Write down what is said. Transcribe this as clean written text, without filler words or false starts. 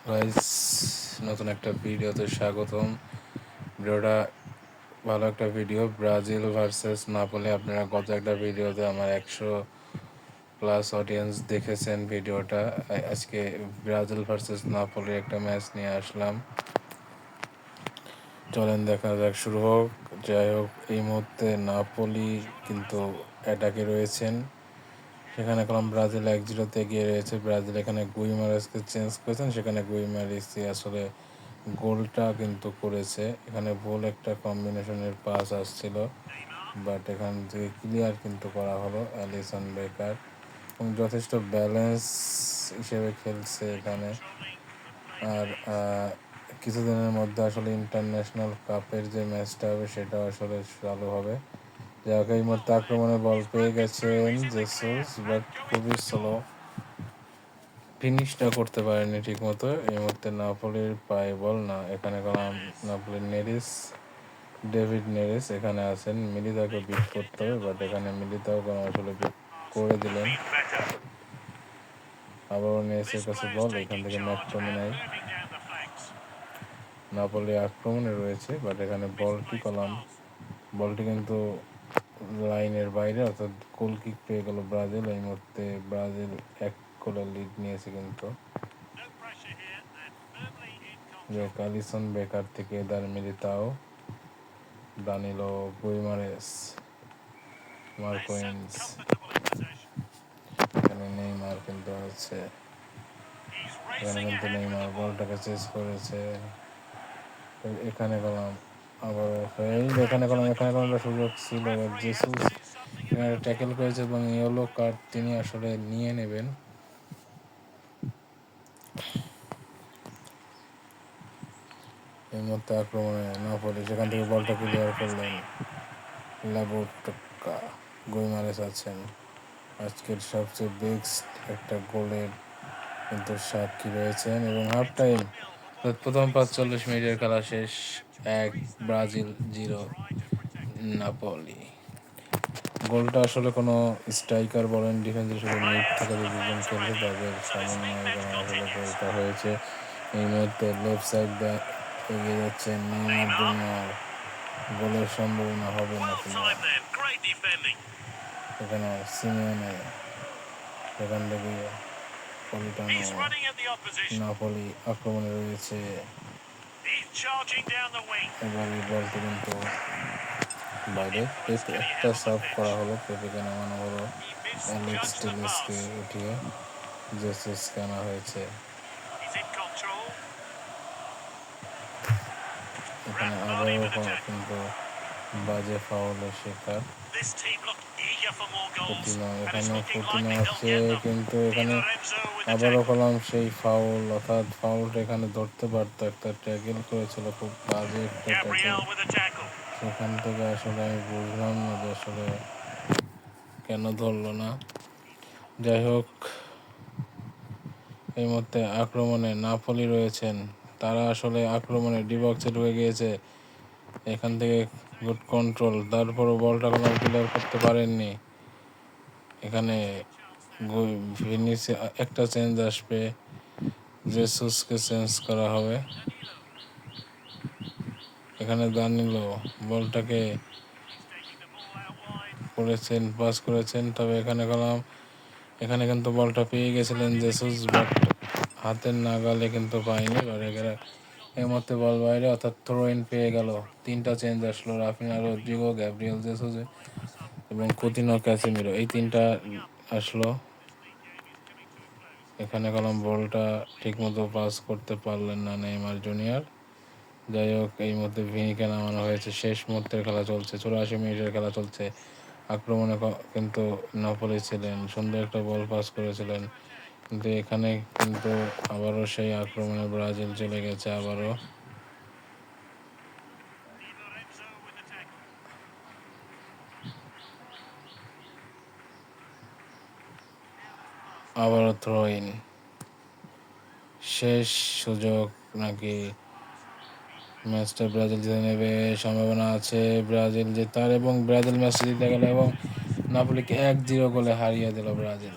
Guys, নতুন একটা ভিডিওতে স্বাগতম। ভিডিওটা ভালো একটা ভিডিও, ব্রাজিল ভার্সেস নাপোলি। আপনারা গত একটা ভিডিওতে আমার 100+ অডিয়েন্স দেখেছেন ভিডিওটা। আজকে ব্রাজিল ভার্সেস নাপোলির একটা ম্যাচ নিয়ে আসলাম। চলেন দেখা যাক, শুরু হোক। যাই হোক, এই মুহূর্তে নাপোলি কিন্তু অ্যাটাকে রয়েছেন। সেখানে কলম ব্রাজিল 1-0 এগিয়ে রয়েছে। ব্রাজিল এখানে গুইমারেসকে চেঞ্জ করেছেন, সেখানে গুইমারেসই আসলে গোলটা কিন্তু করেছে। এখানে ভুল একটা কম্বিনেশনের পাস আসছিল, বাট এখান থেকে ক্লিয়ার কিন্তু করা হলো অ্যালিসন বেকার, এবং যথেষ্ট ব্যালেন্স হিসেবে খেলছে এখানে। আর কিছুদিনের মধ্যে আসলে ইন্টারন্যাশনাল কাপের যে ম্যাচটা হবে সেটাও আসলে চালু হবে। যাই এই মুহূর্তে আক্রমণে বল পেয়ে গেছেন জেসুস, বাট খুবই স্লো, ফিনিশটা করতে পারেনি ঠিক মতো। এই মুহূর্তে নাপোলির পায়ে বল না, এখানে গেলাম নাপোলির ডেভিড নেরিস এখানে আছেন। মিলিতাকে বিট করতে হবে, বাট এখানে মিলিতাও কোনো আসলে বিট করে দিলেন। আবারও নেরিসের কাছে বল, এখান থেকে ম্যাকটোমিনাই। নাপোলি আক্রমণে রয়েছে, বাট এখানে বলটি কিন্তু লাইনের বাইরে, অর্থাৎ গোল কিক পেয়ে গেল ব্রাজিল। এই মুহূর্তে ব্রাজিল 1 গোলের লিড নিয়েছে কিন্তু। অ্যালিসন বেকার থেকে এদার মিলিতাও, দানিলো, গুইমারেস, মার্কোইন্স, এখানে নেইমার কিন্তু আছে। এখানে কিন্তু নেইমার বলটাকে চেস করেছে। এখানে গেলাম আবার এখানে সুযোগ ছিল। জেসুস এখানে ট্যাকেল করেছে এবং ইয়েলো কার্ড তিনি আসলে নিয়ে নেবেন। এই মুহূর্তে আক্রমণে নাপোলি, সেখান থেকে বলটা ক্লিয়ার করলেন লাবোটকা। গুইমারেস আছেন। আজকের সবচেয়ে বেস্ট একটা গোলের কিন্তু সাক্ষী রয়েছেন। এবং হাফ টাইম, প্রথম 45 মিনিটের খেলা শেষ, 1 ব্রাজিল 0 নাপোলি। গোলটা আসলে কোনো স্ট্রাইকার বলেন, ডিফেন্সে শুধু মিড থেকে যে দুজন খেলছে তাদের সমন্বয়ে এখানে আসলে গোলটা হয়েছে। এই মুহূর্তে লেফট সাইড দিয়ে এগিয়ে যাচ্ছেন নেইমার জুনিয়র। গোলের সম্ভাবনা হবে নাকি না, এখানে সিমিওনে, এখান থেকে পলিটানো। নাপোলি আক্রমণে রয়েছে, এবার এই বলটি কিন্তু বাইরে। পেপে একটা সার্ভ করা হলো, পেপেকে নামানো হলো, অ্যালেক্স টেলেসকে উঠিয়ে জেসুসকে আনা হয়েছে। এখানে আবারও কিন্তু বাজে ফাউলের শিকার ফুতিনো। এখানে ফুতিনো আছে, কিন্তু এখানে আবারও করলাম সেই ফাউল, অর্থাৎ ফাউলটা এখানে ধরতে পারতো। একটা ট্যাকেল করেছিল, খুব বাজে একটা ট্যাকেল। সেখান থেকে আসলে আমি বুঝলাম না যে আসলে কেন ধরলো না। যাই হোক, এই মুহূর্তে আক্রমণে নাপোলি রয়েছেন, তারা আসলে আক্রমণে ডিবক্সে ঢুকে গিয়েছে। এখান থেকে গুড কন্ট্রোল, তারপরও বলটা কোনো ক্লিয়ার করতে পারেননি। এখানে একটা চেঞ্জ আসবে, জেসুসকে চেঞ্জ করা হবে। এখানে দানিলো বলটাকে পাস করেছেন, তবে এখানে কিন্তু বলটা পেয়ে গেছিলেন জেসুস, বাট হাতের নাগালে কিন্তু পায়নি। এই মুহূর্তে বল বাইরে, অর্থাৎ থ্রো ইন পেয়ে গেল। 3টা চেঞ্জ আসলো, রাফিনা, রদ্রিগো, গ্যাব্রিয়েল জেসুস এবং কুতিনো, ক্যাসিমিরো, এই 3টা আসলো। এখানে বলটা ঠিকমতো পাস করতে পারলেন না নেইমার জুনিয়র। যাই হোক, এই মুহূর্তে ভিনিকে নামানো হয়েছে। শেষ মুহূর্তের খেলা চলছে, 84 মিনিটের খেলা চলছে। আক্রমণে কিন্তু নাপোলি ছিলেন, সুন্দর একটা বল পাস করেছিলেন, কিন্তু এখানে কিন্তু আবারও সেই আক্রমণে ব্রাজিল চলে গেছে। আবারও থ্রো ইন, শেষ সুযোগ নাকি ম্যাচটা ব্রাজিল জিতে নেবে, সম্ভাবনা আছে ব্রাজিল জেতার, এবং ব্রাজিল ম্যাচটা জিতে গেল এবং নাপোলিকে 1-0 গোলে হারিয়ে দিল ব্রাজিল।